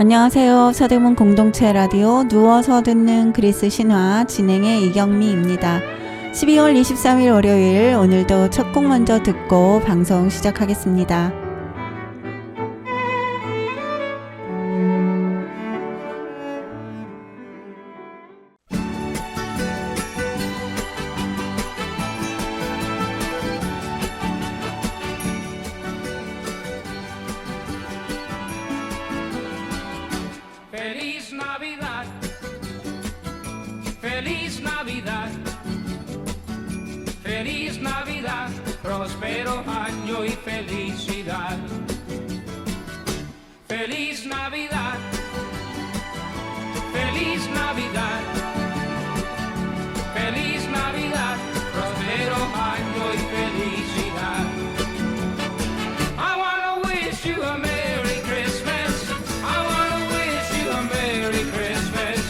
안녕하세요. 서대문 공동체 라디오 누워서 듣는 그리스 신화 진행의 이경미입니다. 12월 23일 월요일, 오늘도 첫 곡 먼저 듣고 방송 시작하겠습니다. Feliz Navidad, Feliz Navidad, Feliz Navidad, próspero año y felicidad. Feliz Navidad, Feliz Navidad, Feliz Navidad, próspero año y felicidad. I wanna wish you a Merry Christmas. I wanna wish you a Merry Christmas.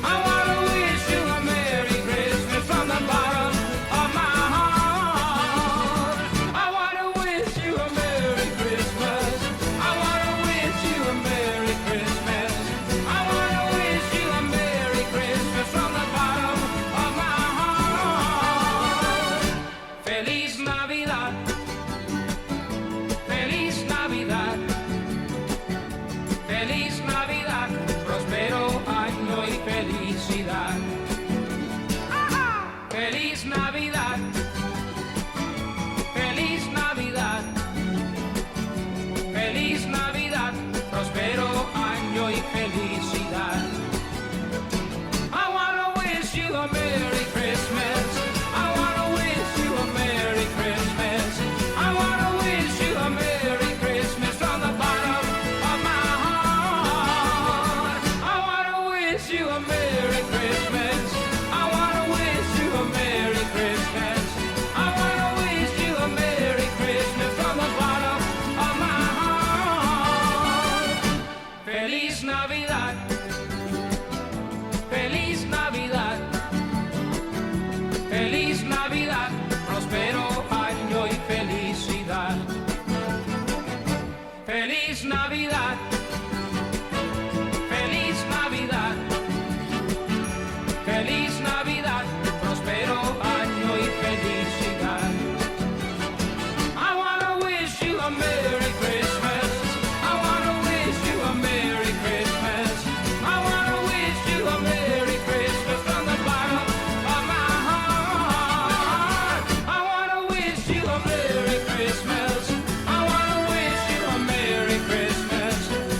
I wanna wish you a Merry Christmas from the bottom of my heart. I wanna wish you a Merry Christmas. I wanna wish you a Merry Christmas. I wanna wish you a Merry Christmas from the bottom of my heart. Feliz Navidad. Feliz Navidad. Feliz Navidad, próspero año y felicidad. Feliz Navidad, Feliz Navidad, Feliz Navidad, próspero año y felicidad. I wanna wish you a Merry Christmas. I wanna wish you a Merry Christmas. I wanna wish you a Merry Christmas from the bottom of my heart. I wanna wish you a Merry Christmas. I wanna wish you a Merry Christmas. I wanna wish you a Merry Christmas from the bottom of my heart. Feliz Navidad. Feliz Navidad. Feliz Navidad, próspero año y felicidad. Feliz Navidad. Feliz Navidad. Feliz Navidad, próspero año y felicidad. I wanna wish you a Merry Christmas. I wanna wish you a Merry Christmas. I wanna wish you a Merry Christmas from the bottom of my heart. I wanna wish you a Merry Christmas. I wanna wish you a Merry Christmas.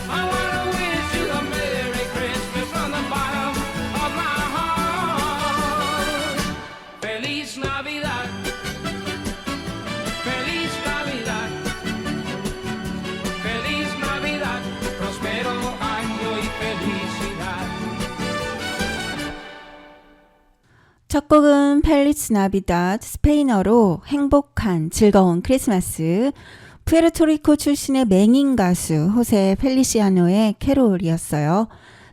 I wanna wish you a Merry Christmas from the bottom of my heart. Feliz Navidad. Feliz Navidad. Feliz Navidad, próspero año y felicidad. 첫 곡은 펠리스 나비닷, 스페인어로 행복한, 즐거운 크리스마스, 푸에르토리코 출신의 맹인 가수 호세 펠리시아노의 캐롤이었어요.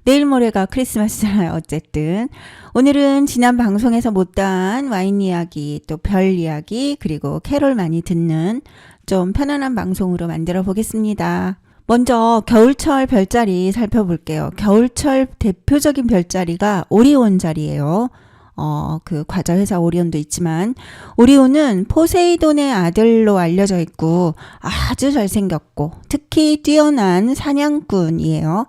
내일 모레가 크리스마스잖아요. 어쨌든 오늘은 지난 방송에서 못다한 와인 이야기, 또 별 이야기, 그리고 캐롤 많이 듣는 좀 편안한 방송으로 만들어 보겠습니다. 먼저 겨울철 별자리 살펴볼게요. 겨울철 대표적인 별자리가 오리온 자리예요. 그 과자 회사 오리온도 있지만, 오리온은 포세이돈의 아들로 알려져 있고 아주 잘생겼고 특히 뛰어난 사냥꾼이에요.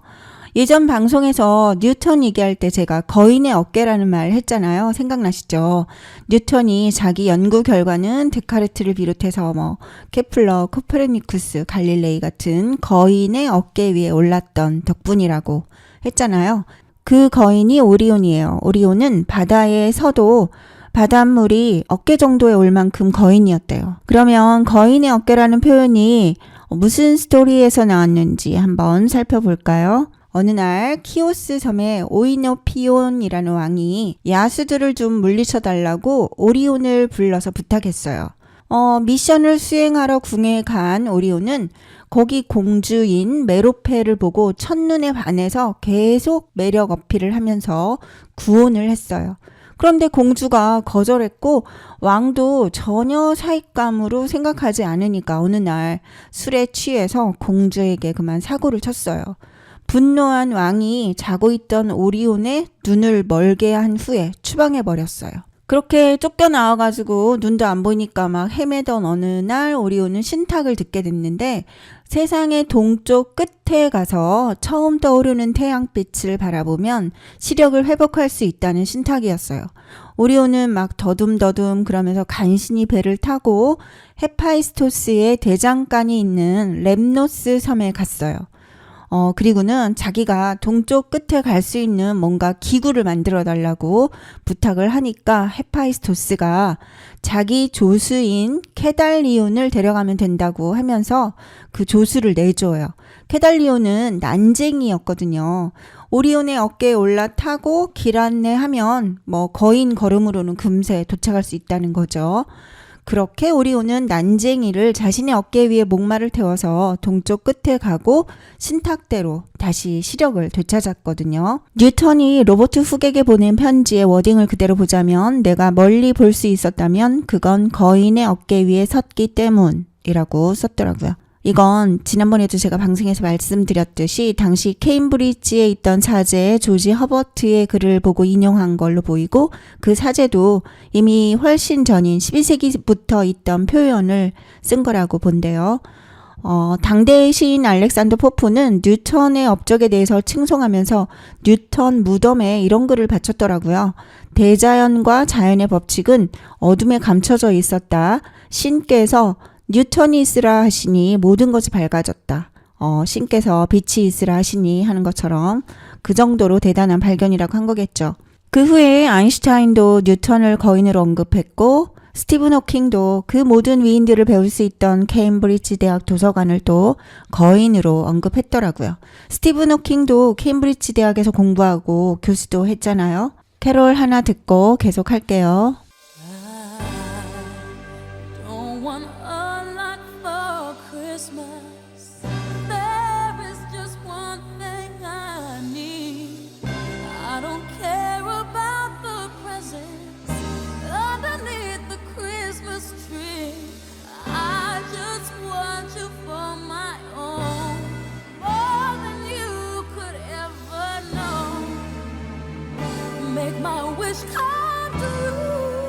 예전 방송에서 뉴턴 얘기할 때 제가 거인의 어깨라는 말 했잖아요. 생각나시죠? 뉴턴이 자기 연구 결과는 데카르트를 비롯해서 케플러, 코페르니쿠스, 갈릴레이 같은 거인의 어깨 위에 올랐던 덕분이라고 했잖아요. 그 거인이 오리온이에요. 오리온은 바다에 서도 바닷물이 어깨 정도에 올 만큼 거인이었대요. 그러면 거인의 어깨라는 표현이 무슨 스토리에서 나왔는지 한번 살펴볼까요? 어느 날 키오스 섬에 오이노피온이라는 왕이 야수들을 좀 물리쳐달라고 오리온을 불러서 부탁했어요. 미션을 수행하러 궁에 간 오리온은 거기 공주인 메로페를 보고 첫눈에 반해서 계속 매력 어필을 하면서 구원을 했어요. 그런데 공주가 거절했고 왕도 전혀 사익감으로 생각하지 않으니까 어느 날 술에 취해서 공주에게 그만 사고를 쳤어요. 분노한 왕이 자고 있던 오리온의 눈을 멀게 한 후에 추방해 버렸어요. 그렇게 쫓겨나와가지고 눈도 안 보이니까 막 헤매던 어느 날 오리온은 신탁을 듣게 됐는데 세상의 동쪽 끝에 가서 처음 떠오르는 태양빛을 바라보면 시력을 회복할 수 있다는 신탁이었어요. 오리온은 막 더듬더듬 그러면서 간신히 배를 타고 헤파이스토스의 대장간이 있는 렘노스 섬에 갔어요. 그리고는 자기가 동쪽 끝에 갈 수 있는 뭔가 기구를 만들어 달라고 부탁을 하니까 헤파이스토스가 자기 조수인 케달리온을 데려가면 된다고 하면서 그 조수를 내줘요. 케달리온은 난쟁이였거든요. 오리온의 어깨에 올라타고 길 안내하면 뭐 거인 걸음으로는 금세 도착할 수 있다는 거죠. 그렇게 오리온은 난쟁이를 자신의 어깨 위에 목마를 태워서 동쪽 끝에 가고 신탁대로 다시 시력을 되찾았거든요. 뉴턴이 로버트 훅에게 보낸 편지의 워딩을 그대로 보자면 내가 멀리 볼 수 있었다면 그건 거인의 어깨 위에 섰기 때문이라고 썼더라고요. 이건 지난번에도 제가 방송에서 말씀드렸듯이 당시 케임브리지에 있던 사제 조지 허버트의 글을 보고 인용한 걸로 보이고 그 사제도 이미 훨씬 전인 12세기부터 있던 표현을 쓴 거라고 본대요. 당대의 시인 알렉산더 포프는 뉴턴의 업적에 대해서 칭송하면서 뉴턴 무덤에 이런 글을 바쳤더라고요. 대자연과 자연의 법칙은 어둠에 감춰져 있었다. 신께서 뉴턴이 있으라 하시니 모든 것이 밝아졌다. 신께서 빛이 있으라 하시니 하는 것처럼 그 정도로 대단한 발견이라고 한 거겠죠. 그 후에 아인슈타인도 뉴턴을 거인으로 언급했고 스티븐 호킹도 그 모든 위인들을 배울 수 있던 케임브리지 대학 도서관을 또 거인으로 언급했더라고요. 스티븐 호킹도 케임브리지 대학에서 공부하고 교수도 했잖아요. 캐롤 하나 듣고 계속 할게요. Don't want a lot for Christmas. There is just one thing I need. I don't care about the presents underneath the Christmas tree. I just want you for my own, more than you could ever know. Make my wish come true.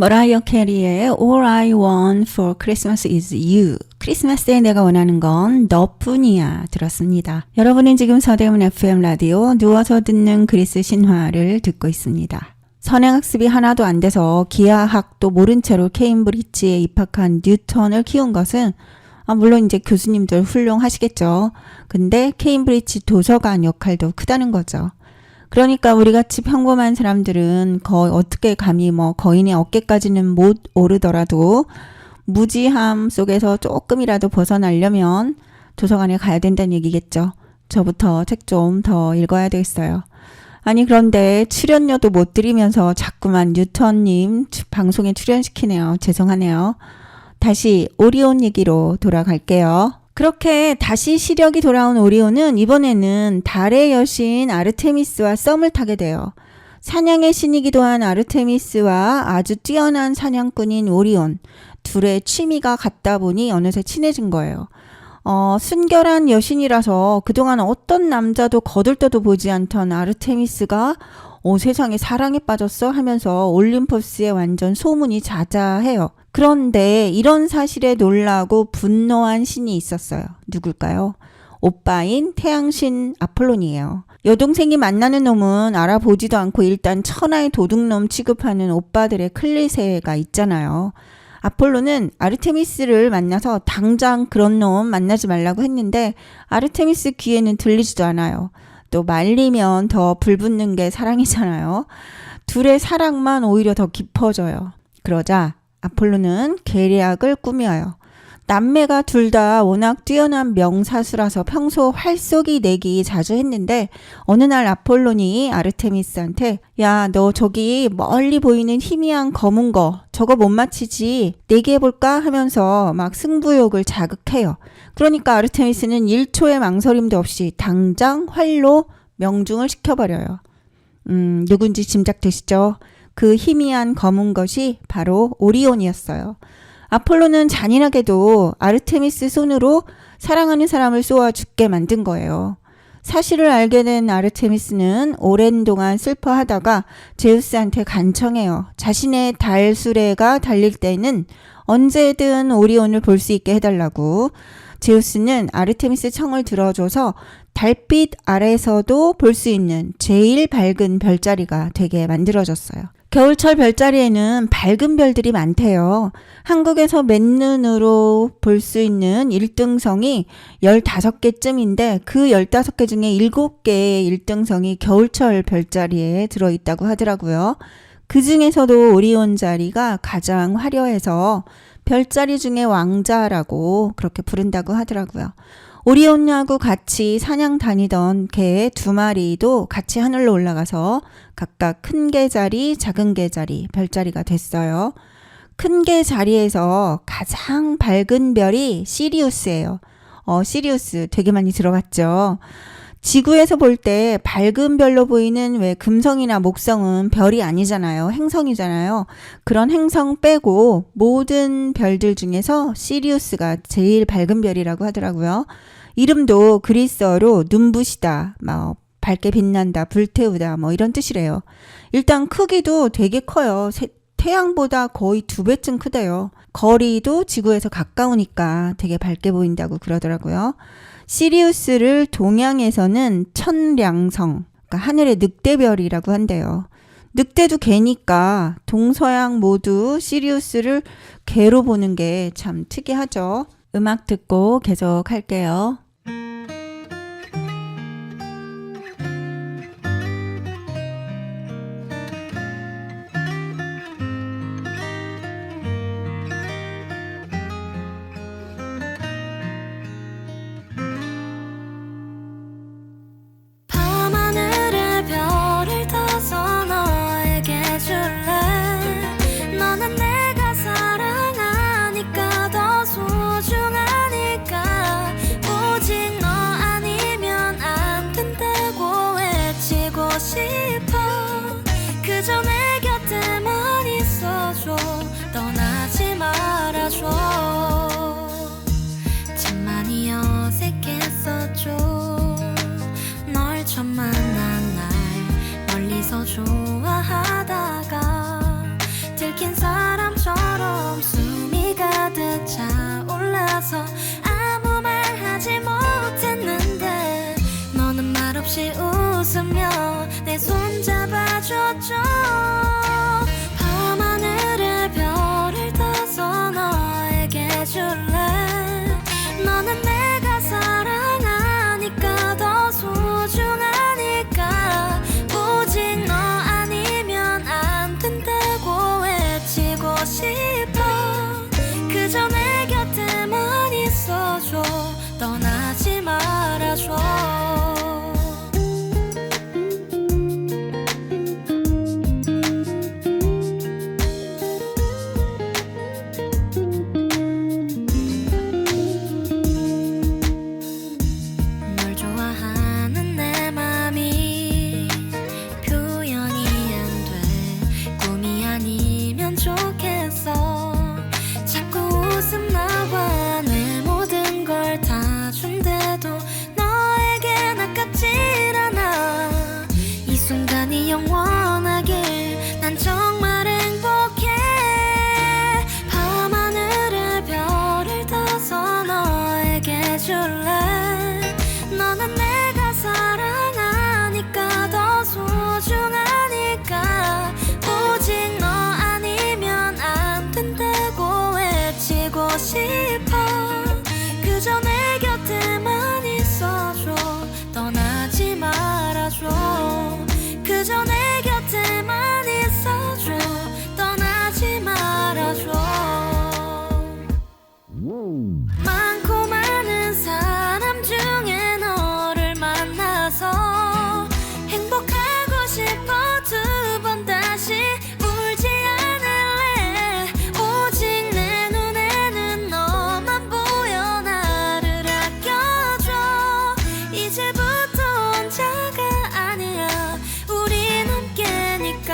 머라이어 캐리의 All I Want for Christmas is You. 크리스마스에 내가 원하는 건 너뿐이야 들었습니다. 여러분은 지금 서대문 FM 라디오 누워서 듣는 그리스 신화를 듣고 있습니다. 선행학습이 하나도 안 돼서 기하학도 모른 채로 케임브리지에 입학한 뉴턴을 키운 것은 물론 이제 교수님들 훌륭하시겠죠. 근데 케임브리지 도서관 역할도 크다는 거죠. 그러니까 우리같이 평범한 사람들은 어떻게 감히 거인의 어깨까지는 못 오르더라도 무지함 속에서 조금이라도 벗어나려면 도서관에 가야 된다는 얘기겠죠. 저부터 책 좀 더 읽어야 되겠어요. 아니 그런데 출연료도 못 드리면서 자꾸만 뉴턴님 방송에 출연시키네요. 죄송하네요. 다시 오리온 얘기로 돌아갈게요. 그렇게 다시 시력이 돌아온 오리온은 이번에는 달의 여신 아르테미스와 썸을 타게 돼요. 사냥의 신이기도 한 아르테미스와 아주 뛰어난 사냥꾼인 오리온. 둘의 취미가 같다 보니 어느새 친해진 거예요. 순결한 여신이라서 그동안 어떤 남자도 거들떠도 보지 않던 아르테미스가 세상에 사랑에 빠졌어 하면서 올림포스에 완전 소문이 자자해요. 그런데 이런 사실에 놀라고 분노한 신이 있었어요. 누굴까요? 오빠인 태양신 아폴론이에요. 여동생이 만나는 놈은 알아보지도 않고 일단 천하의 도둑놈 취급하는 오빠들의 클리셰가 있잖아요. 아폴로는 아르테미스를 만나서 당장 그런 놈 만나지 말라고 했는데 아르테미스 귀에는 들리지도 않아요. 또 말리면 더 불붙는 게 사랑이잖아요. 둘의 사랑만 오히려 더 깊어져요. 그러자 아폴로는 계략을 꾸며요. 남매가 둘 다 워낙 뛰어난 명사수라서 평소 활쏘기 내기 자주 했는데 어느 날 아폴론이 아르테미스한테 야, 너 저기 멀리 보이는 희미한 검은 거 저거 못 맞히지? 내기 해볼까? 하면서 막 승부욕을 자극해요. 그러니까 아르테미스는 1초의 망설임도 없이 당장 활로 명중을 시켜버려요. 누군지 짐작되시죠? 그 희미한 검은 것이 바로 오리온이었어요. 아폴로는 잔인하게도 아르테미스 손으로 사랑하는 사람을 쏘아 죽게 만든 거예요. 사실을 알게 된 아르테미스는 오랜 동안 슬퍼하다가 제우스한테 간청해요. 자신의 달 수레가 달릴 때는 언제든 오리온을 볼 수 있게 해달라고. 제우스는 아르테미스 청을 들어줘서 달빛 아래서도 볼 수 있는 제일 밝은 별자리가 되게 만들어졌어요. 겨울철 별자리에는 밝은 별들이 많대요. 한국에서 맨눈으로 볼 수 있는 1등성이 15개쯤인데 그 15개 중에 7개의 1등성이 겨울철 별자리에 들어있다고 하더라고요. 그 중에서도 오리온 자리가 가장 화려해서 별자리 중에 왕자라고 그렇게 부른다고 하더라고요. 오리온하고 같이 사냥 다니던 개 2마리도 같이 하늘로 올라가서 각각 큰 개 자리, 작은 개 자리, 별자리가 됐어요. 큰 개 자리에서 가장 밝은 별이 시리우스예요. 시리우스 되게 많이 들어봤죠. 지구에서 볼 때 밝은 별로 보이는 왜 금성이나 목성은 별이 아니잖아요. 행성이잖아요. 그런 행성 빼고 모든 별들 중에서 시리우스가 제일 밝은 별이라고 하더라고요. 이름도 그리스어로 눈부시다, 밝게 빛난다, 불태우다 이런 뜻이래요. 일단 크기도 되게 커요. 태양보다 거의 2배쯤 크대요. 거리도 지구에서 가까우니까 되게 밝게 보인다고 그러더라고요. 시리우스를 동양에서는 천량성, 그러니까 하늘의 늑대별이라고 한대요. 늑대도 개니까 동서양 모두 시리우스를 개로 보는 게 참 특이하죠. 음악 듣고 계속 할게요. 밤하늘에 별을 타서 너에게 줄래. 너는 내가 사랑하니까 더 소중하니까 오직 너 아니면 안 된다고 외치고 싶어. 그저 내 곁에만 있어줘. 떠나지 말아줘. 참 많이 어색했었죠. 널 처음 만난 날 멀리서 좋아하다가 들킨 사람 순간이 영원하길 난 정말 행복해. 밤하늘에 별을 떠서 너에게 줄래. 너는 내가 사랑하니까 더 소중하니까. 오직 너 아니면 안 된다고 외치고 싶어. 그저 내 곁에만 있어줘. 떠나지 말아줘. 그저 내 곁에만 있어줘. 떠나지 말아줘. 많고 많은 사람 중에 너를 만나서 행복하고 싶어. 두 번 다시 울지 않을래. 오직 내 눈에는 너만 보여. 나를 아껴줘. 이제부터 혼자가 아니야. 우린 함께니까.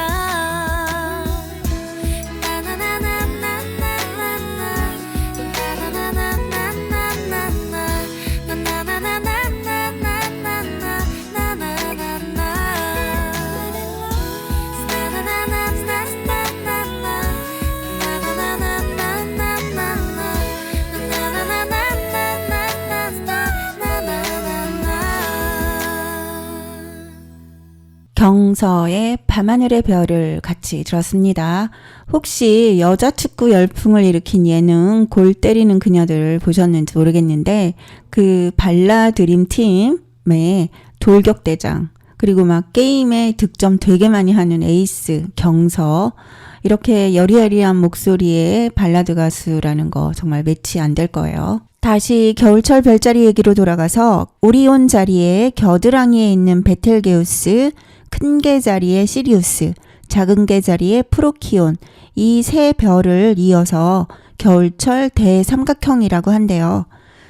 경서의 밤하늘의 별을 같이 들었습니다. 혹시 여자 축구 열풍을 일으킨 예능 골 때리는 그녀들 보셨는지 모르겠는데 그 발라드림 팀의 돌격대장 그리고 막 게임에 득점 되게 많이 하는 에이스 경서 이렇게 여리여리한 목소리의 발라드 가수라는 거 정말 매치 안 될 거예요. 다시 겨울철 별자리 얘기로 돌아가서 오리온 자리에 겨드랑이에 있는 베텔게우스, 큰 개 자리에 시리우스, 작은 개 자리에 프로키온 이 세 별을 이어서 겨울철 대삼각형이라고 한대요.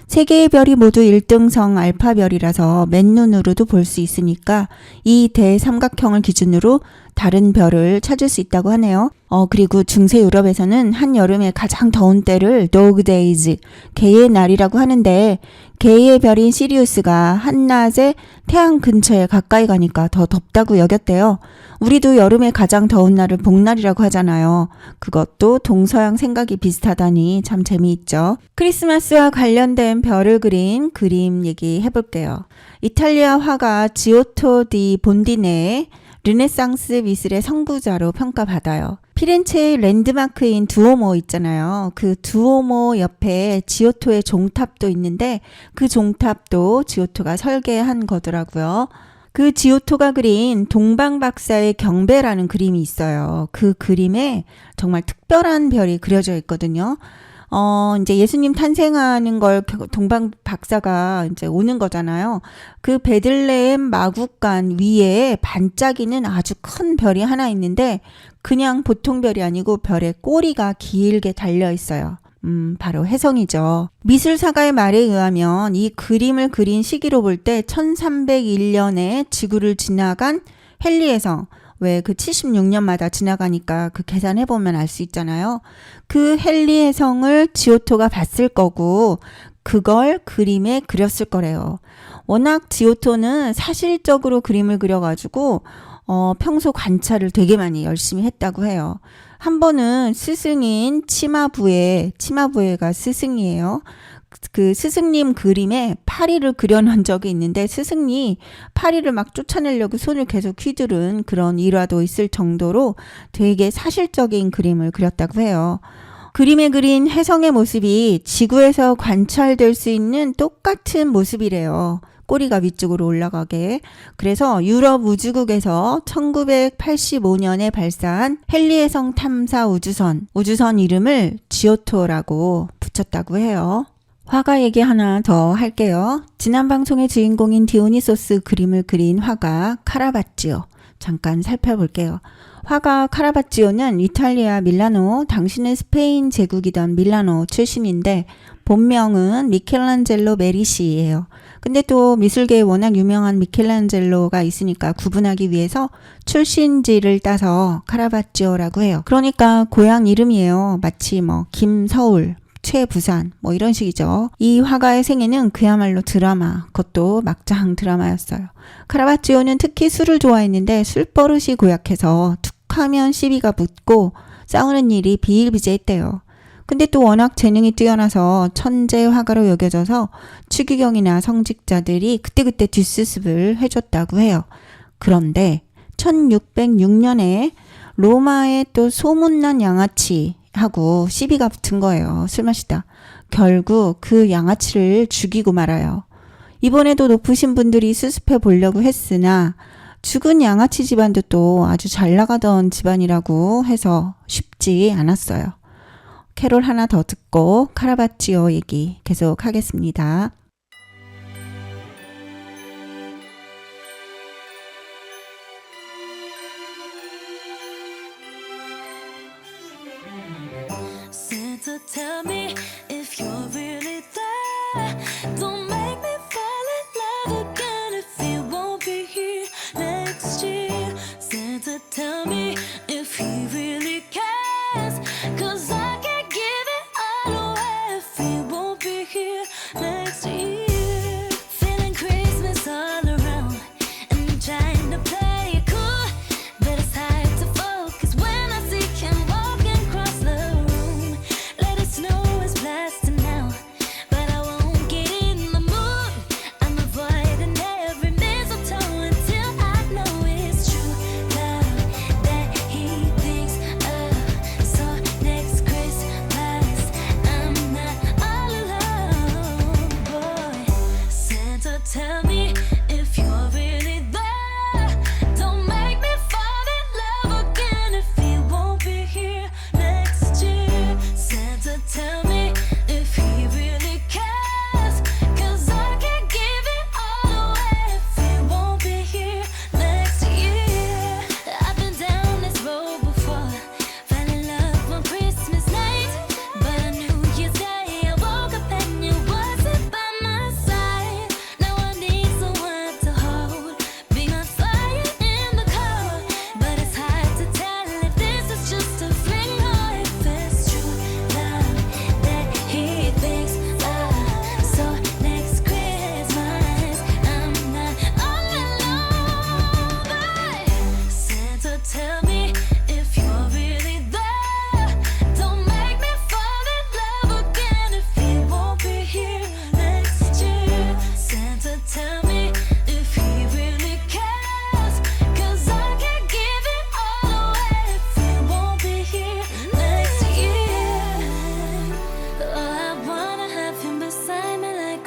세 개의 별이 모두 1등성 알파별이라서 맨눈으로도 볼 수 있으니까 이 대삼각형을 기준으로 다른 별을 찾을 수 있다고 하네요. 그리고 중세 유럽에서는 한여름에 가장 더운 때를 도그 데이즈, 개의 날이라고 하는데 개의 별인 시리우스가 한낮에 태양 근처에 가까이 가니까 더 덥다고 여겼대요. 우리도 여름에 가장 더운 날을 복날이라고 하잖아요. 그것도 동서양 생각이 비슷하다니 참 재미있죠. 크리스마스와 관련된 별을 그린 그림 얘기해 볼게요. 이탈리아 화가 지오토 디 본디네의 르네상스 미술의 선구자로 평가받아요. 피렌체의 랜드마크인 두오모 있잖아요. 그 두오모 옆에 지오토의 종탑도 있는데 그 종탑도 지오토가 설계한 거더라고요. 그 지오토가 그린 동방박사의 경배라는 그림이 있어요. 그 그림에 정말 특별한 별이 그려져 있거든요. 이제 예수님 탄생하는 걸 동방 박사가 이제 오는 거잖아요. 그 베들레헴 마구간 위에 반짝이는 아주 큰 별이 하나 있는데 그냥 보통 별이 아니고 별의 꼬리가 길게 달려 있어요. 바로 혜성이죠. 미술사가의 말에 의하면 이 그림을 그린 시기로 볼 때 1301년에 지구를 지나간 헨리혜성 왜 그 76년마다 지나가니까 그 계산해보면 알 수 있잖아요. 그 헨리혜성을 지오토가 봤을 거고 그걸 그림에 그렸을 거래요. 워낙 지오토는 사실적으로 그림을 그려가지고 평소 관찰을 되게 많이 열심히 했다고 해요. 한 번은 스승인 치마부에가 스승이에요. 그 스승님 그림에 파리를 그려놓은 적이 있는데 스승이 파리를 막 쫓아내려고 손을 계속 휘두른 그런 일화도 있을 정도로 되게 사실적인 그림을 그렸다고 해요. 그림에 그린 혜성의 모습이 지구에서 관찰될 수 있는 똑같은 모습이래요. 꼬리가 위쪽으로 올라가게. 그래서 유럽 우주국에서 1985년에 발사한 헨리혜성 탐사 우주선 이름을 지오토라고 붙였다고 해요. 화가 얘기 하나 더 할게요. 지난 방송의 주인공인 디오니소스 그림을 그린 화가 카라바찌오. 잠깐 살펴볼게요. 화가 카라바찌오는 이탈리아 밀라노, 당시는 스페인 제국이던 밀라노 출신인데 본명은 미켈란젤로 메리시예요. 근데 또 미술계에 워낙 유명한 미켈란젤로가 있으니까 구분하기 위해서 출신지를 따서 카라바찌오라고 해요. 그러니까 고향 이름이에요. 마치 김서울, 최부산 뭐 이런 식이죠. 이 화가의 생애는 그야말로 드라마, 그것도 막장 드라마였어요. 카라바찌오는 특히 술을 좋아했는데 술버릇이 고약해서 툭하면 시비가 붙고 싸우는 일이 비일비재했대요. 근데 또 워낙 재능이 뛰어나서 천재 화가로 여겨져서 추기경이나 성직자들이 그때그때 뒷수습을 해줬다고 해요. 그런데 1606년에 로마에 또 소문난 양아치하고 시비가 붙은 거예요. 술 마시다. 결국 그 양아치를 죽이고 말아요. 이번에도 높으신 분들이 수습해 보려고 했으나 죽은 양아치 집안도 또 아주 잘 나가던 집안이라고 해서 쉽지 않았어요. 캐롤 하나 더 듣고 카라바찌오 얘기 계속 하겠습니다. Santa, tell me if you're really there. Don't make me fall in love again if you won't be here next year. Santa, tell me if he really cares. 'Cause I can't give it all away if he won't be here next year. Feeling Christmas all around and I'm trying to play it cool, but it's hard to focus when I see him walking across the room. Let it snow is blasting now, but I won't get in the mood. I'm avoiding every mistletoe until I know it's true love that he thinks of. So next Christmas I'm not all alone, boy. Santa, tell me if you're really there. Don't make me fall in love again if he won't be here next year. Santa, tell me if he really cares. 'Cause I can't give it all away if he won't be here next year. I've been down this road before, fell in love on Christmas night, but on New Year's Day I woke up and you wasn't by my side. Now I need someone to hold, being on fire in the cold, but it's hard to tell if this is just a fling or if it's true love that he thinks of. So next Christmas I'm not all alone, but Santa, tell me if you're really there. Don't make me fall in love again if he won't be here next year. Santa, tell me if he really cares. 'Cause I can't give it all away if he won't be here next year. Oh, I wanna have him beside me like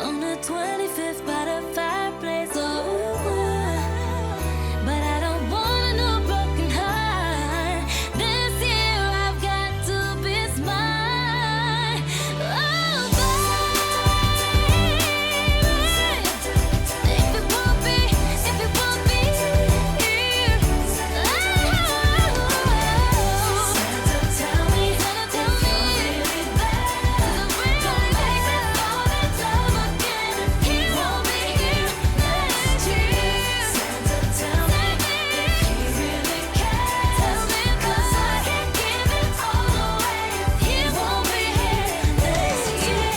on the 25th by the fireplace. But I don't want a new broken heart. This year I've got to be smart. Oh, baby, if it won't be here, Santa, tell me if you're really there. Don't make me fall in love again if he won't be here next year. Santa, tell me if he really cares. Tell me 'cause I can't give it all away if he won't be here next year.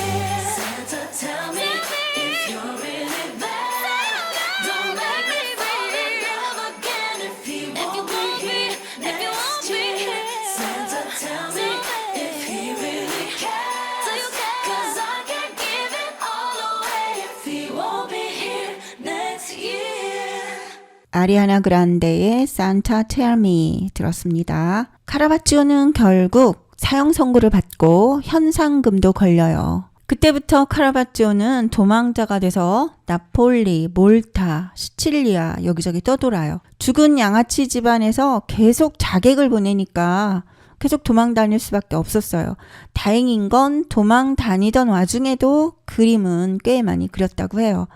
Santa, tell me if you're really there. Don't make me fall in love again if he won't be here next year. Santa, tell me if he really cares. 'Cause I can't give it all away if he won't be here next year. 아리아나 그란데의 Santa Tell Me 들었습니다. 카라바찌오는 결국 사형 선고를 받고 현상금도 걸려요. 그때부터 카라바찌오는 도망자가 돼서 나폴리, 몰타, 시칠리아 여기저기 떠돌아요. 죽은 양아치 집안에서 계속 자객을 보내니까 계속 도망 다닐 수밖에 없었어요. 다행인 건 도망 다니던 와중에도 그림은 꽤 많이 그렸다고 해요.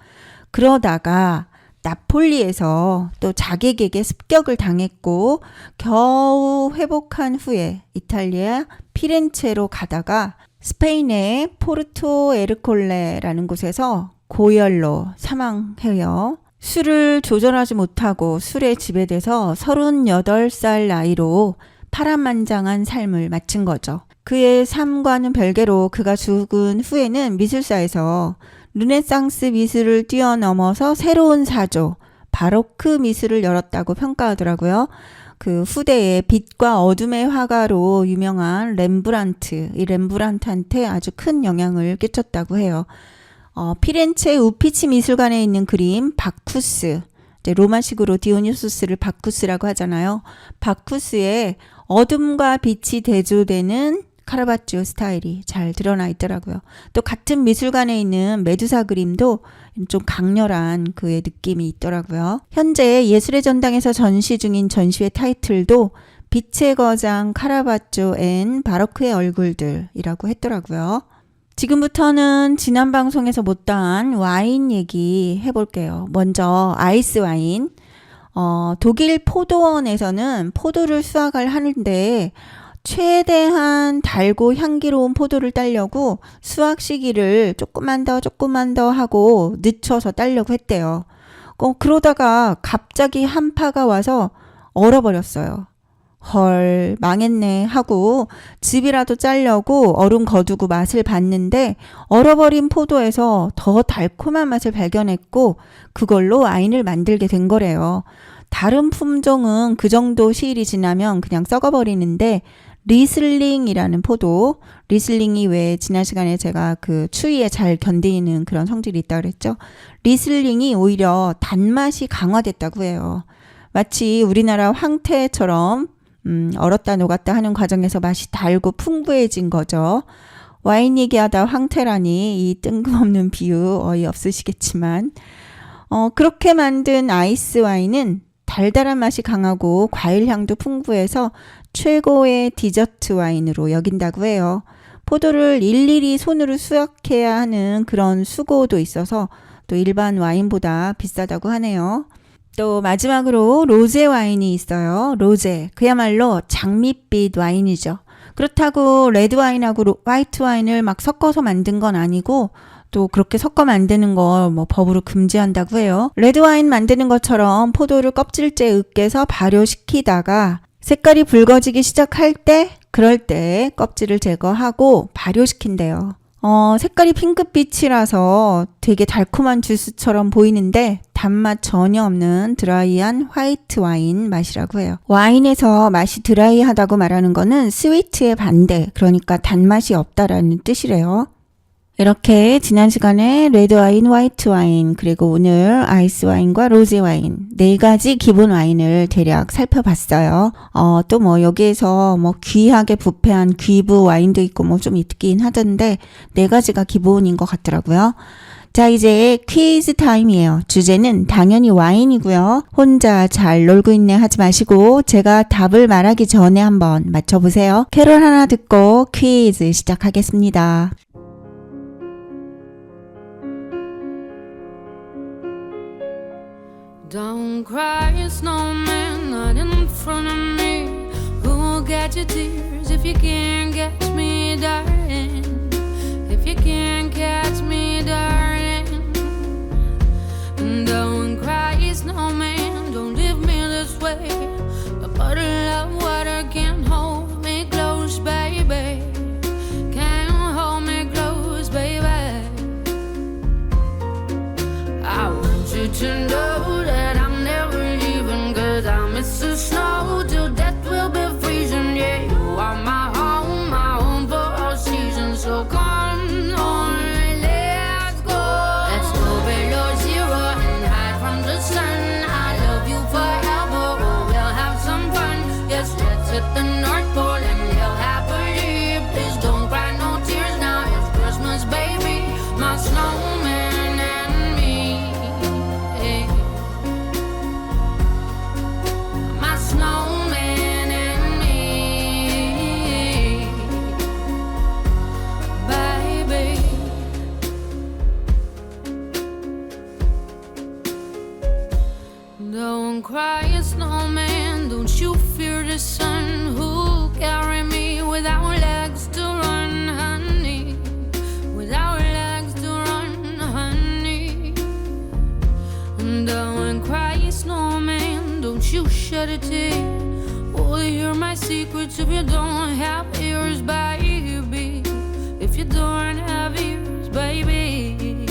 그러다가 나폴리에서 또 자객에게 습격을 당했고 겨우 회복한 후에 이탈리아 피렌체로 가다가 스페인의 포르토 에르콜레라는 곳에서 고열로 사망해요. 술을 조절하지 못하고 술에 지배돼서 38살 나이로 파란만장한 삶을 마친 거죠. 그의 삶과는 별개로 그가 죽은 후에는 미술사에서 르네상스 미술을 뛰어넘어서 새로운 사조, 바로크 미술을 열었다고 평가하더라고요. 그 후대에 빛과 어둠의 화가로 유명한 렘브란트, 이 렘브란트한테 아주 큰 영향을 끼쳤다고 해요. 피렌체 우피치 미술관에 있는 그림 바쿠스, 이제 로마식으로 디오니소스를 바쿠스라고 하잖아요. 바쿠스에 어둠과 빛이 대조되는 카라바ggio 스타일이 잘 드러나 있더라고요. 또 같은 미술관에 있는 메두사 그림도 좀 강렬한 그의 느낌이 있더라고요. 현재 예술의 전당에서 전시 중인 전시회 타이틀도 빛의 거장 카라바ggio 앤 바로크의 얼굴들이라고 했더라고요. 지금부터는 지난 방송에서 못다한 와인 얘기 해볼게요. 먼저 아이스 와인. 독일 포도원에서는 포도를 수확을 하는데 최대한 달고 향기로운 포도를 따려고 수확 시기를 조금만 더 하고 늦춰서 따려고 했대요. 그러다가 갑자기 한파가 와서 얼어버렸어요. 헐, 망했네 하고 즙이라도 짜려고 얼음 거두고 맛을 봤는데 얼어버린 포도에서 더 달콤한 맛을 발견했고 그걸로 와인을 만들게 된 거래요. 다른 품종은 그 정도 시일이 지나면 그냥 썩어버리는데 리슬링이라는 포도, 리슬링이 왜 지난 시간에 제가 그 추위에 잘 견디는 그런 성질이 있다고 그랬죠. 리슬링이 오히려 단맛이 강화됐다고 해요. 마치 우리나라 황태처럼 얼었다 녹았다 하는 과정에서 맛이 달고 풍부해진 거죠. 와인 얘기하다 황태라니 이 뜬금없는 비유 어이없으시겠지만 그렇게 만든 아이스 와인은 달달한 맛이 강하고 과일 향도 풍부해서 최고의 디저트 와인으로 여긴다고 해요. 포도를 일일이 손으로 수확해야 하는 그런 수고도 있어서 또 일반 와인보다 비싸다고 하네요. 또 마지막으로 로제 와인이 있어요. 로제. 그야말로 장밋빛 와인이죠. 그렇다고 레드 와인하고 화이트 와인을 막 섞어서 만든 건 아니고 또 그렇게 섞어 만드는 거 뭐 법으로 금지한다고 해요. 레드 와인 만드는 것처럼 포도를 껍질째 으깨서 발효시키다가 색깔이 붉어지기 시작할 때 그럴 때 껍질을 제거하고 발효시킨대요. 색깔이 핑크빛이라서 되게 달콤한 주스처럼 보이는데 단맛 전혀 없는 드라이한 화이트 와인 맛이라고 해요. 와인에서 맛이 드라이하다고 말하는 거는 스위트의 반대, 그러니까 단맛이 없다라는 뜻이래요. 이렇게 지난 시간에 레드 와인, 화이트 와인, 그리고 오늘 아이스 와인과 로제 와인 4가지 기본 와인을 대략 살펴봤어요. 또 뭐 여기에서 뭐 귀하게 부패한 귀부 와인도 있고 뭐 좀 있긴 하던데 4가지가 기본인 것 같더라고요. 자, 이제 퀴즈 타임이에요. 주제는 당연히 와인이고요. 혼자 잘 놀고 있네 하지 마시고 제가 답을 말하기 전에 한번 맞춰보세요. 캐롤 하나 듣고 퀴즈 시작하겠습니다. Don't cry, snowman, not in front of me. Who'll get your tears if you can't catch me, darling? If you can't catch me, darling. Don't cry, snowman, don't leave me this way. A bottle of water can't hold me close, baby. Can't hold me close, baby. I want you to know that I'm never leaving, 'cause I miss the snow till death will be freezing. Yeah, you are my home for all seasons. So come on, let's go. Let's go below zero and hide from the sun. I love you forever, oh, we'll have some fun. Yes, let's hit the North Pole and live happily. Please don't cry no tears now, it's Christmas, baby. My snowman and me. My snowman and me, baby. Don't cry, snowman, don't you fear the sun. Who'll carry me without legs to run, honey? Without legs to run, honey. Don't cry, snowman, don't you shed a tear. Oh, will hear my secrets if you don't have ears, baby. If you don't have ears, baby.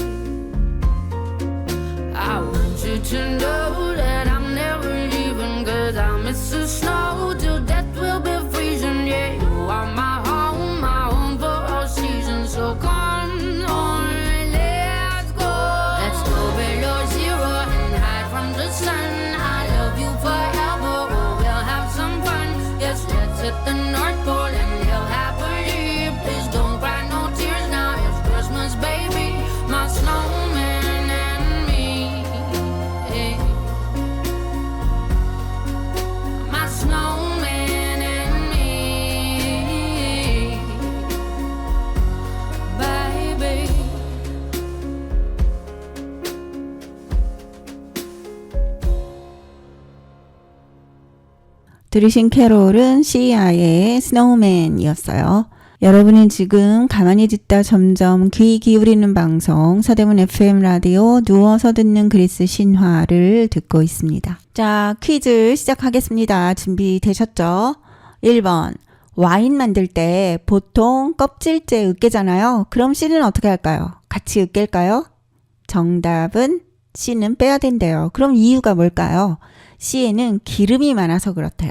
I want you to know that I'm never leaving, 'cause I miss the snow till death will be freezing. Yeah, you are my home for all seasons. So come on, let's go. Let's go below zero and hide from the sun. I love you forever, oh, we'll have some fun. Yes, let's hit the North Pole and live happily. Please don't cry no tears now, it's Christmas, baby. My snowman and me, yeah. My snowman and me, baby. 들으신 캐롤은 시아의 스노우맨이었어요. 여러분은 지금 가만히 듣다 점점 귀 기울이는 방송 서대문 FM 라디오 누워서 듣는 그리스 신화를 듣고 있습니다. 자, 퀴즈 시작하겠습니다. 준비되셨죠? 1번. 와인 만들 때 보통 껍질째 으깨잖아요. 그럼 씨는 어떻게 할까요? 같이 으깰까요? 정답은 씨는 빼야 된대요. 그럼 이유가 뭘까요? 씨에는 기름이 많아서 그렇대요.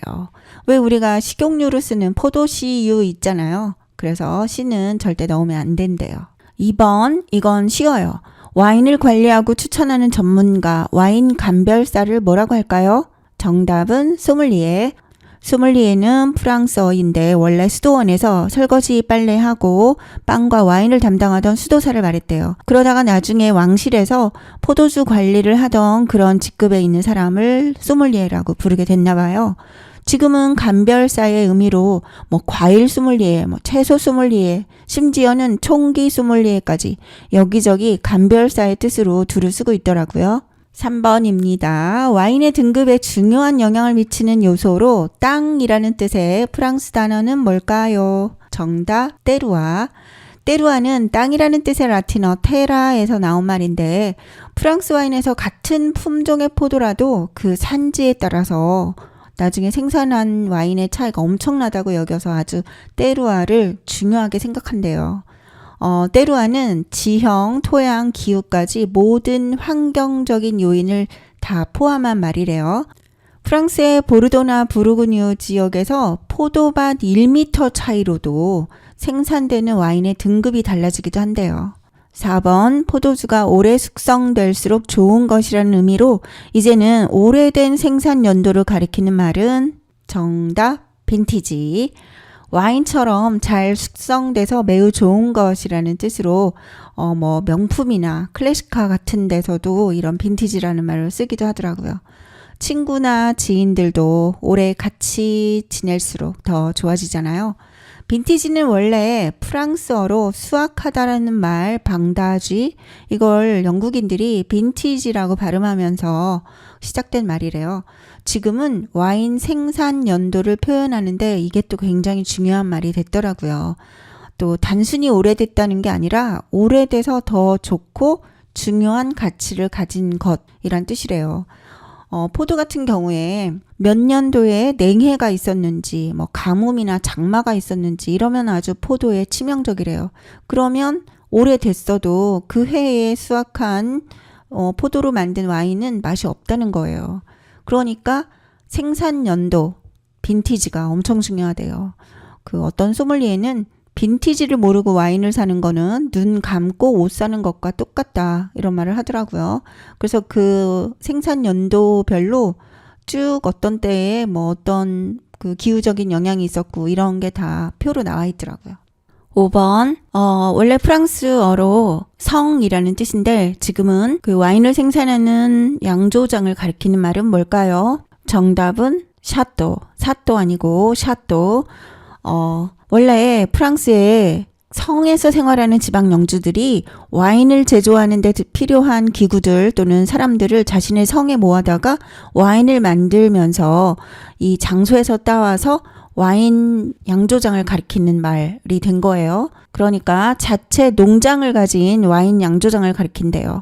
왜 우리가 식용유로 쓰는 포도씨유 있잖아요. 그래서 씨는 절대 넣으면 안 된대요. 2번, 이건 쉬워요. 와인을 관리하고 추천하는 전문가, 와인 감별사를 뭐라고 할까요? 정답은 소믈리에. 소믈리에는 프랑스어인데 원래 수도원에서 설거지 빨래하고 빵과 와인을 담당하던 수도사를 말했대요. 그러다가 나중에 왕실에서 포도주 관리를 하던 그런 직급에 있는 사람을 소믈리에라고 부르게 됐나 봐요. 지금은 감별사의 의미로 뭐 과일 소믈리에, 뭐 채소 소믈리에, 심지어는 총기 소믈리에까지 여기저기 감별사의 뜻으로 두루 쓰고 있더라고요. 3번입니다. 와인의 등급에 중요한 영향을 미치는 요소로 땅이라는 뜻의 프랑스 단어는 뭘까요? 정답, 테루아. 테루아는 땅이라는 뜻의 라틴어 테라에서 나온 말인데 프랑스 와인에서 같은 품종의 포도라도 그 산지에 따라서 나중에 생산한 와인의 차이가 엄청나다고 여겨서 아주 테루아를 중요하게 생각한대요. 테루아는 지형, 토양, 기후까지 모든 환경적인 요인을 다 포함한 말이래요. 프랑스의 보르도나 부르고뉴 지역에서 포도밭 1m 차이로도 생산되는 와인의 등급이 달라지기도 한대요. 4번, 포도주가 오래 숙성될수록 좋은 것이라는 의미로 이제는 오래된 생산 연도를 가리키는 말은 정답, 빈티지. 와인처럼 잘 숙성돼서 매우 좋은 것이라는 뜻으로 뭐 명품이나 클래식카 같은 데서도 이런 빈티지라는 말을 쓰기도 하더라고요. 친구나 지인들도 오래 같이 지낼수록 더 좋아지잖아요. 빈티지는 원래 프랑스어로 수확하다라는 말, 방다쥐, 이걸 영국인들이 빈티지라고 발음하면서 시작된 말이래요. 지금은 와인 생산 연도를 표현하는데 이게 또 굉장히 중요한 말이 됐더라고요. 또 단순히 오래됐다는 게 아니라 오래돼서 더 좋고 중요한 가치를 가진 것이란 뜻이래요. 포도 같은 경우에 몇 년도에 냉해가 있었는지, 뭐 가뭄이나 장마가 있었는지 이러면 아주 포도에 치명적이래요. 그러면 오래됐어도 그 해에 수확한 포도로 만든 와인은 맛이 없다는 거예요. 그러니까 생산 연도, 빈티지가 엄청 중요하대요. 그 어떤 소믈리에는 빈티지를 모르고 와인을 사는 거는 눈 감고 옷 사는 것과 똑같다 이런 말을 하더라고요. 그래서 그 생산 연도별로 쭉 어떤 때에 뭐 어떤 그 기후적인 영향이 있었고 이런 게 다 표로 나와 있더라고요. 5번, 원래 프랑스어로 성이라는 뜻인데 지금은 그 와인을 생산하는 양조장을 가리키는 말은 뭘까요? 정답은 샤또, 사또 아니고 샤또. 원래 프랑스에 성에서 생활하는 지방 영주들이 와인을 제조하는 데 필요한 기구들 또는 사람들을 자신의 성에 모아다가 와인을 만들면서 이 장소에서 따와서 와인 양조장을 가리키는 말이 된 거예요. 그러니까 자체 농장을 가진 와인 양조장을 가리킨대요.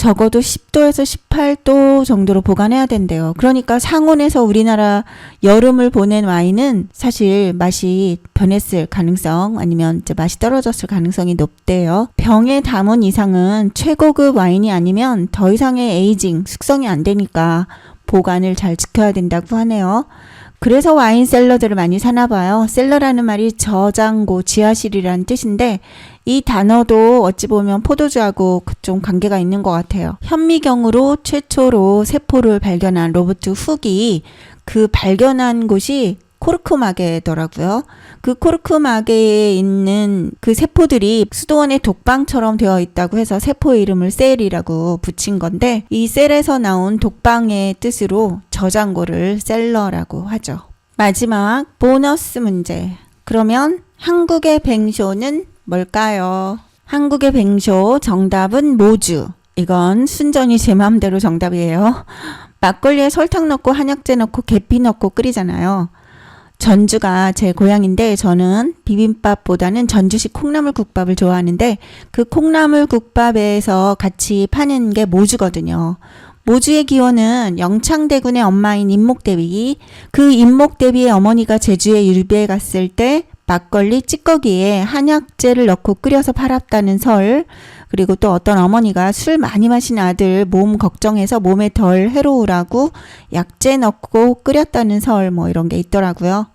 적어도 10도에서 18도 정도로 보관해야 된대요. 그러니까 상온에서 우리나라 여름을 보낸 와인은 사실 맛이 변했을 가능성 아니면 이제 맛이 떨어졌을 가능성이 높대요. 병에 담은 이상은 최고급 와인이 아니면 더 이상의 에이징, 숙성이 안 되니까 보관을 잘 지켜야 된다고 하네요. 그래서 와인 셀러들을 많이 사나 봐요. 셀러라는 말이 저장고, 지하실이라는 뜻인데 이 단어도 어찌 보면 포도주하고 좀 관계가 있는 것 같아요. 현미경으로 최초로 세포를 발견한 로버트 훅이 그 발견한 곳이 코르크마게더라고요. 그 코르크마게에 있는 그 세포들이 수도원의 독방처럼 되어 있다고 해서 세포의 이름을 셀이라고 붙인 건데 이 셀에서 나온 독방의 뜻으로 저장고를 셀러라고 하죠. 마지막 보너스 문제. 그러면 한국의 뱅쇼는 뭘까요? 한국의 뱅쇼 정답은 모주. 이건 순전히 제 마음대로 정답이에요. 막걸리에 설탕 넣고 한약재 넣고 계피 넣고 끓이잖아요. 전주가 제 고향인데 저는 비빔밥보다는 전주식 콩나물국밥을 좋아하는데 그 콩나물국밥에서 같이 파는 게 모주거든요. 모주의 기원은 영창대군의 엄마인 임목대비, 그 임목대비의 어머니가 제주에 유배에 갔을 때 막걸리 찌꺼기에 한약재를 넣고 끓여서 팔았다는 설, 그리고 또 어떤 어머니가 술 많이 마신 아들 몸 걱정해서 몸에 덜 해로우라고 약재 넣고 끓였다는 설 뭐 이런 게 있더라고요.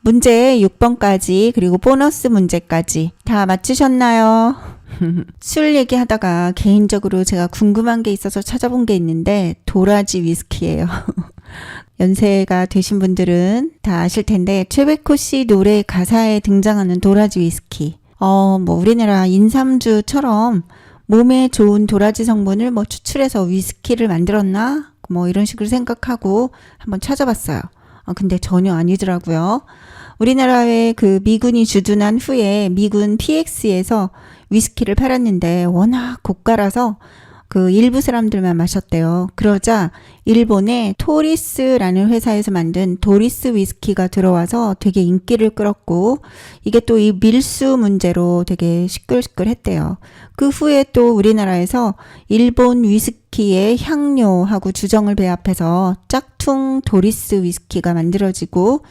문제 6번까지 그리고 보너스 문제까지 다 맞추셨나요? 술 얘기하다가 개인적으로 제가 궁금한 게 있어서 찾아본 게 있는데 도라지 위스키예요. 연세가 되신 분들은 다 아실 텐데 최백호 씨 노래 가사에 등장하는 도라지 위스키. 뭐 우리나라 인삼주처럼 몸에 좋은 도라지 성분을 뭐 추출해서 위스키를 만들었나? 뭐 이런 식으로 생각하고 한번 찾아봤어요. 근데 전혀 아니더라고요. 우리나라에 그 미군이 주둔한 후에 미군 PX에서 위스키를 팔았는데 워낙 고가라서 그 일부 사람들만 마셨대요. 그러자 일본의 토리스라는 회사에서 만든 도리스 위스키가 들어와서 되게 인기를 끌었고 이게 또 이 밀수 문제로 되게 시끌시끌했대요. 그 후에 또 우리나라에서 일본 위스키의 향료하고 주정을 배합해서 짝퉁 도리스 위스키가 만들어지고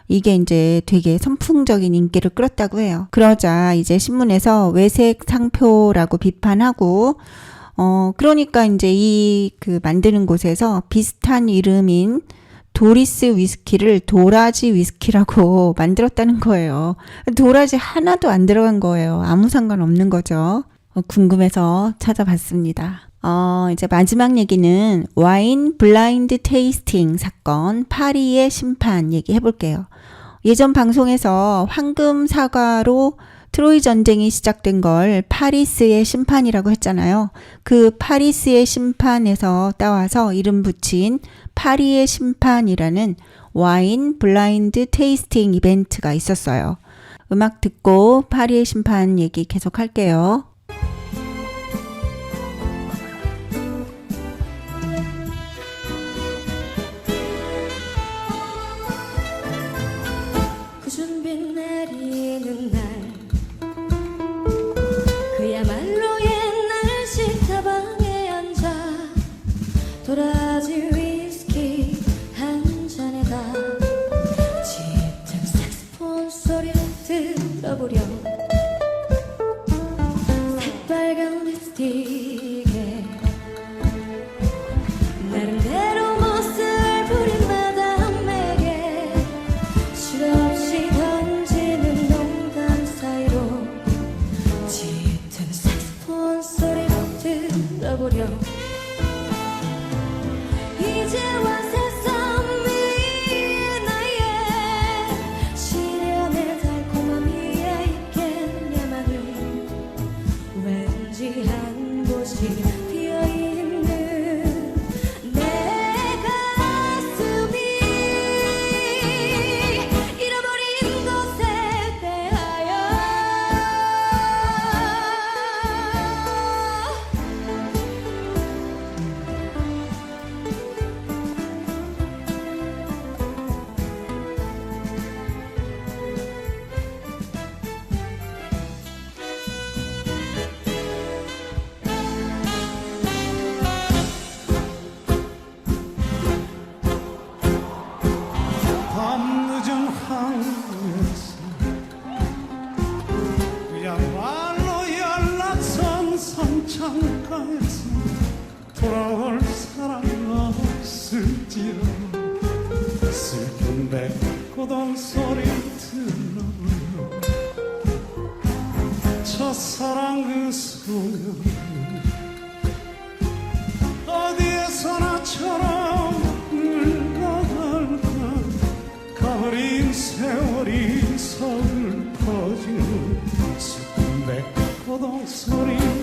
이게 이제 되게 선풍적인 인기를 끌었다고 해요. 그러자 이제 신문에서 외색 상표라고 비판하고 그러니까 이제 그 만드는 곳에서 비슷한 이름인 도리스 위스키를 도라지 위스키라고 만들었다는 거예요. 도라지 하나도 안 들어간 거예요. 아무 상관없는 거죠. 궁금해서 찾아봤습니다. 이제 마지막 얘기는 와인 블라인드 테이스팅 사건 파리의 심판 얘기해 볼게요. 예전 방송에서 황금 사과로 트로이 전쟁이 시작된 걸 파리스의 심판이라고 했잖아요. 그 파리스의 심판에서 따와서 이름 붙인 파리의 심판이라는 와인 블라인드 테이스팅 이벤트가 있었어요. 음악 듣고 파리의 심판 얘기 계속 할게요. 구준 비 내리는 날 그야말로 옛날 식탁방에 앉아 도라지 위스키 한 잔에다 짙은 색소폰 소리를 들어보려 새빨간 립스틱에 나름대로 멋을 부린 마담에게 실없이 던지는 농담 사이로 짙은 색소폰 소리를 들어보려 이제와 새삼 위에 나의 시련의 달콤함 위에 있겠냐마는 왠지 한 곳이 비어있는 내 가슴이 잃어버린 것에 대하여 세상 창가에서 돌아올 사람 없을지요. 슬픈 백고동 소리 들어요. 첫사랑 그 소녀 어디에서나처럼 늙어갈까. 가버린 세월이 서울 퍼지는 슬픈 백고동 소리 들어요.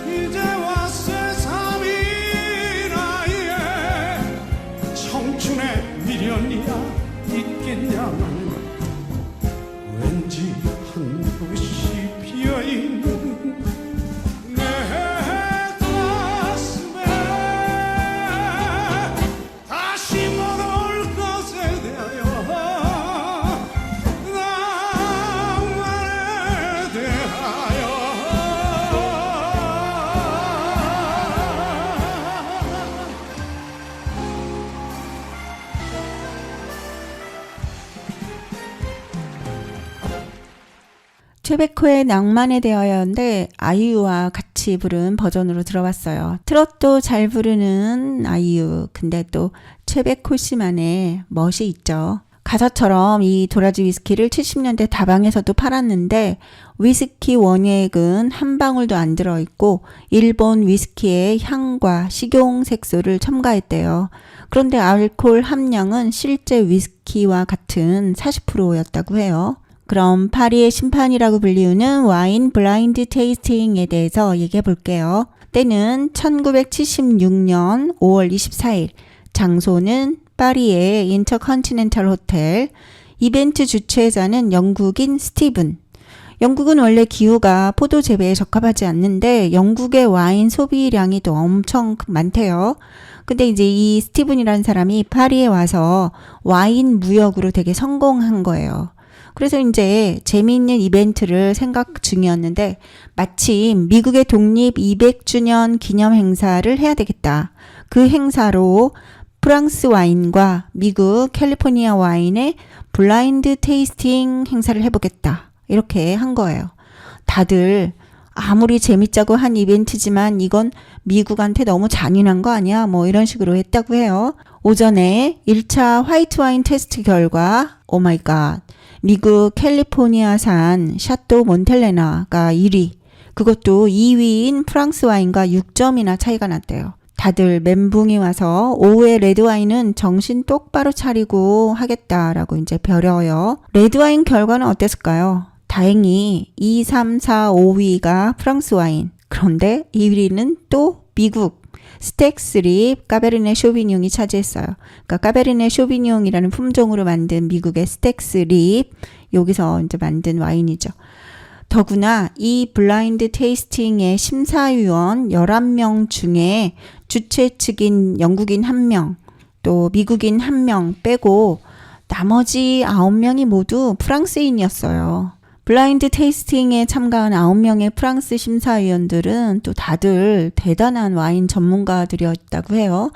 이제와 쇠삼이 나이에 청춘의 미련이야 있겠냐만 왠지 한 곳이 비어있는 내 가슴에 다시 못 올 것에 대하여 낭만에 대하여 최백호의 낭만에 대하여인데 아이유와 같이 부른 버전으로 들어봤어요. 트롯도 잘 부르는 아이유. 근데 또 최백호 씨만의 멋이 있죠. 가사처럼 이 도라지 위스키를 70년대 다방에서도 팔았는데 위스키 원액은 한 방울도 안 들어있고 일본 위스키의 향과 식용 색소를 첨가했대요. 그런데 알코올 함량은 실제 위스키와 같은 40%였다고 해요. 그럼 파리의 심판이라고 불리우는 와인 블라인드 테이스팅에 대해서 얘기해 볼게요. 때는 1976년 5월 24일, 장소는 파리의 인터컨티넨탈 호텔, 이벤트 주최자는 영국인 스티븐. 영국은 원래 기후가 포도 재배에 적합하지 않는데 영국의 와인 소비량이 또 엄청 많대요. 근데 이제 이 스티븐이라는 사람이 파리에 와서 와인 무역으로 되게 성공한 거예요. 그래서 이제 재미있는 이벤트를 생각 중이었는데 마침 미국의 독립 200주년 기념 행사를 해야 되겠다. 그 행사로 프랑스 와인과 미국 캘리포니아 와인의 블라인드 테이스팅 행사를 해보겠다. 이렇게 한 거예요. 다들 아무리 재밌자고 한 이벤트지만 이건 미국한테 너무 잔인한 거 아니야? 뭐 이런 식으로 했다고 해요. 오전에 1차 화이트 와인 테스트 결과 오마이갓 미국 캘리포니아산 샤또 몬텔레나가 1위, 그것도 2위인 프랑스 와인과 6점이나 차이가 났대요. 다들 멘붕이 와서 오후에 레드와인은 정신 똑바로 차리고 하겠다라고 이제 벼려요. 레드와인 결과는 어땠을까요? 다행히 2, 3, 4, 5위가 프랑스 와인. 그런데 2위는 또 미국 스텍스립 까베르네 쇼비뇽이 차지했어요. 그러니까 까베르네 쇼비뇽이라는 품종으로 만든 미국의 스텍스립, 여기서 이제 만든 와인이죠. 더구나 이 블라인드 테이스팅의 심사위원 11명 중에 주최 측인 영국인 1명, 또 미국인 1명 빼고 나머지 9명이 모두 프랑스인이었어요. 블라인드 테이스팅에 참가한 9명의 프랑스 심사위원들은 또 다들 대단한 와인 전문가들이었다고 해요.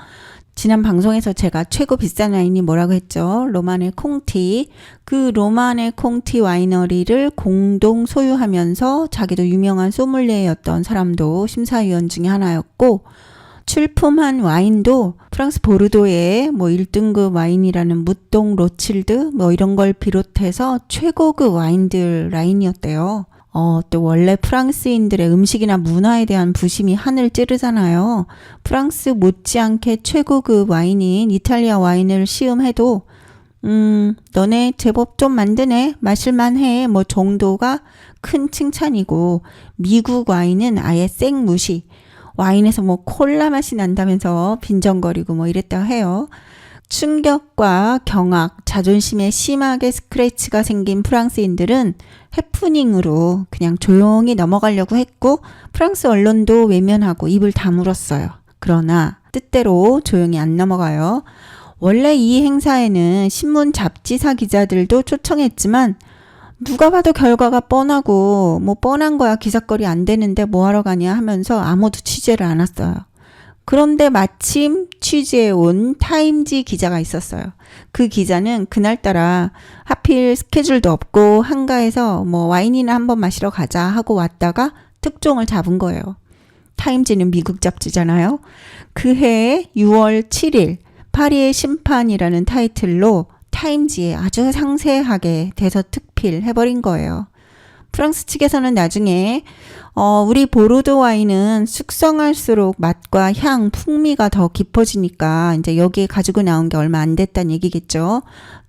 지난 방송에서 제가 최고 비싼 와인이 뭐라고 했죠? 로마네 콩티. 그 로마네 콩티 와이너리를 공동 소유하면서 자기도 유명한 소믈리에였던 사람도 심사위원 중에 하나였고, 출품한 와인도 프랑스 보르도의 뭐 1등급 와인이라는 무똥 로칠드 뭐 이런 걸 비롯해서 최고급 와인들 라인이었대요. 또 원래 프랑스인들의 음식이나 문화에 대한 부심이 하늘 찌르잖아요. 프랑스 못지않게 최고급 와인인 이탈리아 와인을 시음해도 너네 제법 좀 만드네, 마실만해 뭐 정도가 큰 칭찬이고, 미국 와인은 아예 생무시, 와인에서 뭐 콜라 맛이 난다면서 빈정거리고 뭐 이랬다 해요. 충격과 경악, 자존심에 심하게 스크래치가 생긴 프랑스인들은 해프닝으로 그냥 조용히 넘어가려고 했고, 프랑스 언론도 외면하고 입을 다물었어요. 그러나 뜻대로 조용히 안 넘어가요. 원래 이 행사에는 신문 잡지사 기자들도 초청했지만 누가 봐도 결과가 뻔하고 뭐 뻔한 거야, 기사거리 안 되는데 뭐하러 가냐 하면서 아무도 취재를 안 왔어요. 그런데 마침 취재해 온 타임지 기자가 있었어요. 그 기자는 그날따라 하필 스케줄도 없고 한가해서 뭐 와인이나 한번 마시러 가자 하고 왔다가 특종을 잡은 거예요. 타임지는 미국 잡지잖아요. 그해 6월 7일 파리의 심판이라는 타이틀로 타임지에 아주 상세하게 대서특필 해버린 거예요. 프랑스 측에서는 나중에 우리 보르도 와인은 숙성할수록 맛과 향, 풍미가 더 깊어지니까 이제 여기에 가지고 나온 게 얼마 안 됐다는 얘기겠죠.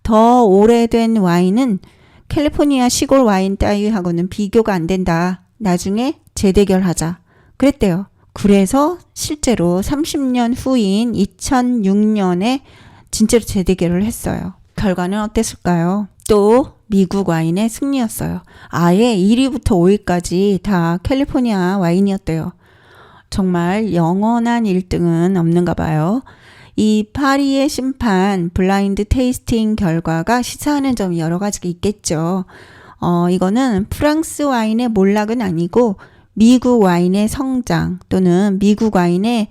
더 오래된 와인은 캘리포니아 시골 와인 따위하고는 비교가 안 된다. 나중에 재대결하자. 그랬대요. 그래서 실제로 30년 후인 2006년에 진짜로 재대결을 했어요. 결과는 어땠을까요? 또 미국 와인의 승리였어요. 아예 1위부터 5위까지 다 캘리포니아 와인이었대요. 정말 영원한 1등은 없는가 봐요. 이 파리의 심판 블라인드 테이스팅 결과가 시사하는 점이 여러 가지가 있겠죠. 이거는 프랑스 와인의 몰락은 아니고 미국 와인의 성장 또는 미국 와인의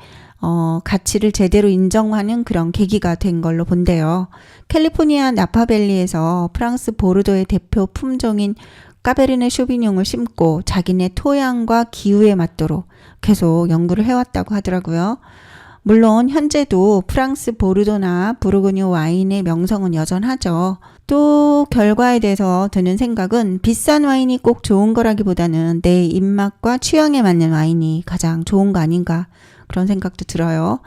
가치를 제대로 인정하는 그런 계기가 된 걸로 본대요. 캘리포니아 나파밸리에서 프랑스 보르도의 대표 품종인 까베르네 쇼비뇽을 심고 자기네 토양과 기후에 맞도록 계속 연구를 해왔다고 하더라고요. 물론 현재도 프랑스 보르도나 부르고뉴 와인의 명성은 여전하죠. 또 결과에 대해서 드는 생각은 비싼 와인이 꼭 좋은 거라기보다는 내 입맛과 취향에 맞는 와인이 가장 좋은 거 아닌가 그런 생각도 들어요.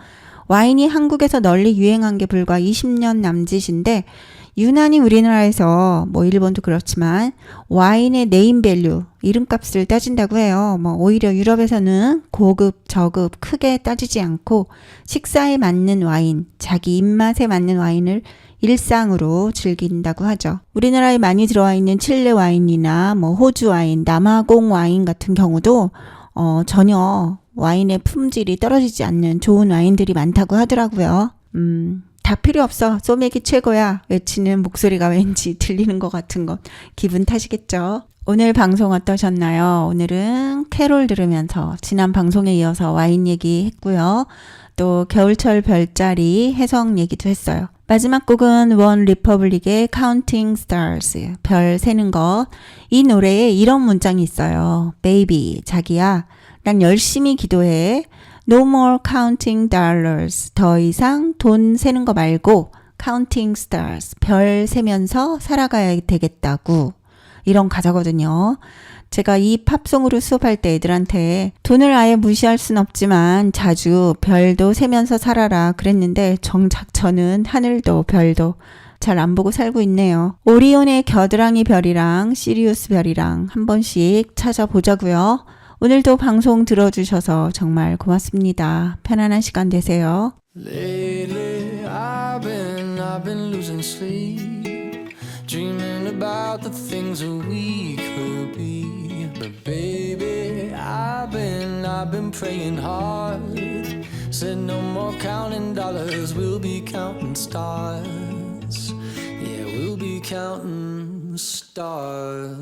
와인이 한국에서 널리 유행한 게 불과 20년 남짓인데 유난히 우리나라에서 뭐 일본도 그렇지만 와인의 네임밸류, 이름값을 따진다고 해요. 뭐 오히려 유럽에서는 고급, 저급 크게 따지지 않고 식사에 맞는 와인, 자기 입맛에 맞는 와인을 일상으로 즐긴다고 하죠. 우리나라에 많이 들어와 있는 칠레 와인이나 뭐 호주 와인, 남아공 와인 같은 경우도 전혀 와인의 품질이 떨어지지 않는 좋은 와인들이 많다고 하더라고요. 다 필요 없어. 소맥이 최고야. 외치는 목소리가 왠지 들리는 것 같은 것. 기분 탓이겠죠. 오늘 방송 어떠셨나요? 오늘은 캐롤 들으면서 지난 방송에 이어서 와인 얘기 했고요. 또 겨울철 별자리 해성 얘기도 했어요. 마지막 곡은 원 리퍼블릭의 Counting Stars, 별 세는 것. 이 노래에 이런 문장이 있어요. Baby, 자기야, 난 열심히 기도해. No more counting dollars. 더 이상 돈 세는 거 말고 counting stars. 별 세면서 살아가야 되겠다고. 이런 가사거든요. 제가 이 팝송으로 수업할 때 애들한테 돈을 아예 무시할 순 없지만 자주 별도 세면서 살아라 그랬는데 정작 저는 하늘도 별도 잘 안 보고 살고 있네요. 오리온의 겨드랑이 별이랑 시리우스 별이랑 한 번씩 찾아보자고요. 오늘도 방송 들어주셔서 정말 고맙습니다. 편안한 시간 되세요. Lately, I've been losing sleep, dreaming about the things that we could be. But baby, I've been praying hard. Said no more counting dollars, we'll be counting stars. Yeah, we'll be counting stars.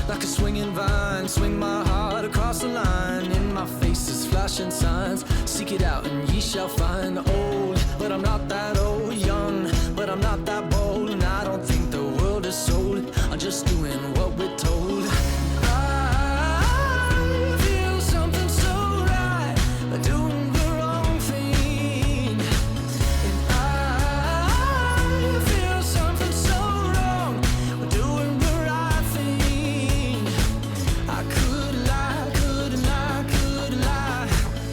Like a swinging vine, swing my heart across the line. In my face is flashing signs. Seek it out and ye shall find. Old, but I'm not that old. Young, but I'm not that bold. And I don't think the world is sold. I'm just doing what we're told. I feel something so right, doing the wrong thing. And I feel something so wrong, doing the right thing. I could lie, could lie.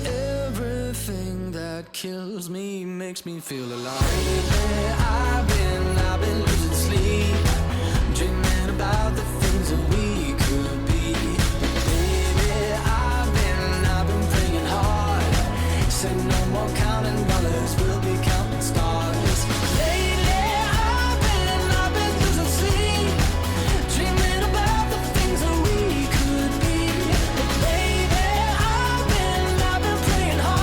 Everything that kills me makes me feel alive. Lately, I've been losing sleep, dreaming about the things that we could be. Baby, I've been praying hard. Said no more counting dollars, we'll be counting stars. Lately, I've been losing sleep, dreaming about the things that we could be. Baby, I've been praying hard.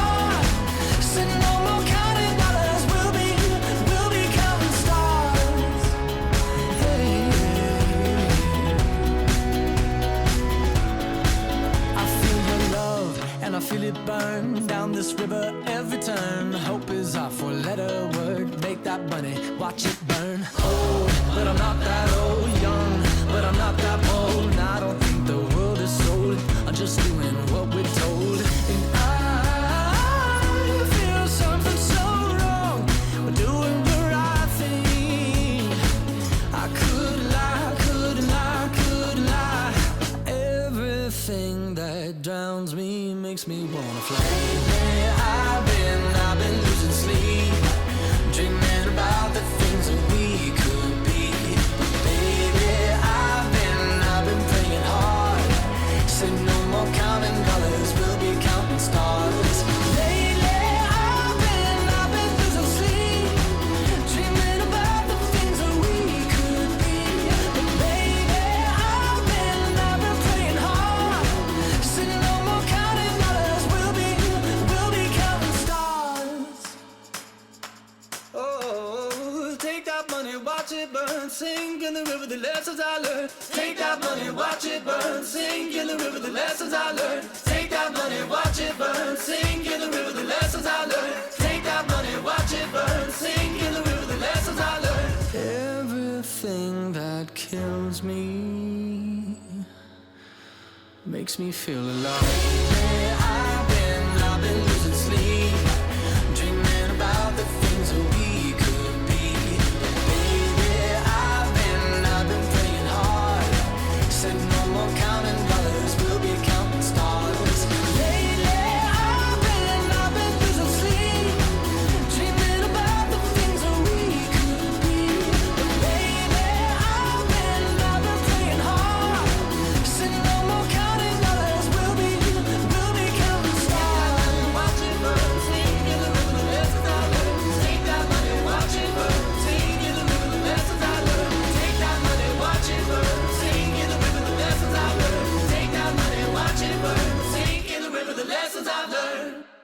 it burn down this river every turn. Hope is our four-letter word. Make that money, watch it burn. Old, but I'm not that old. Young, but I'm not that bold. And I don't think the world is sold. I'm just doing what we're told. And I feel something so wrong. We're doing the right thing. I could lie, could lie, could lie. Everything that drowns me makes me wanna fly. Lately I've been losing sleep, dreaming about the things that we could be. But baby, I've been praying hard. Said no more counting dollars, we'll be counting stars. Lately I've been losing sleep, dreaming about the things that we could be. But baby, I've been praying hard. Said no more counting dollars, we'll be counting stars. Oh, take that money, watch it burn, sink in the river, the lessons I learned. Take that money, watch it burn, sink in the river, the lessons I learned. Take that money, watch it burn, sink in the river, the lessons I learned. Take that money, watch it burn, sink in the river, the lessons I learned. Everything that kills me makes me feel alive.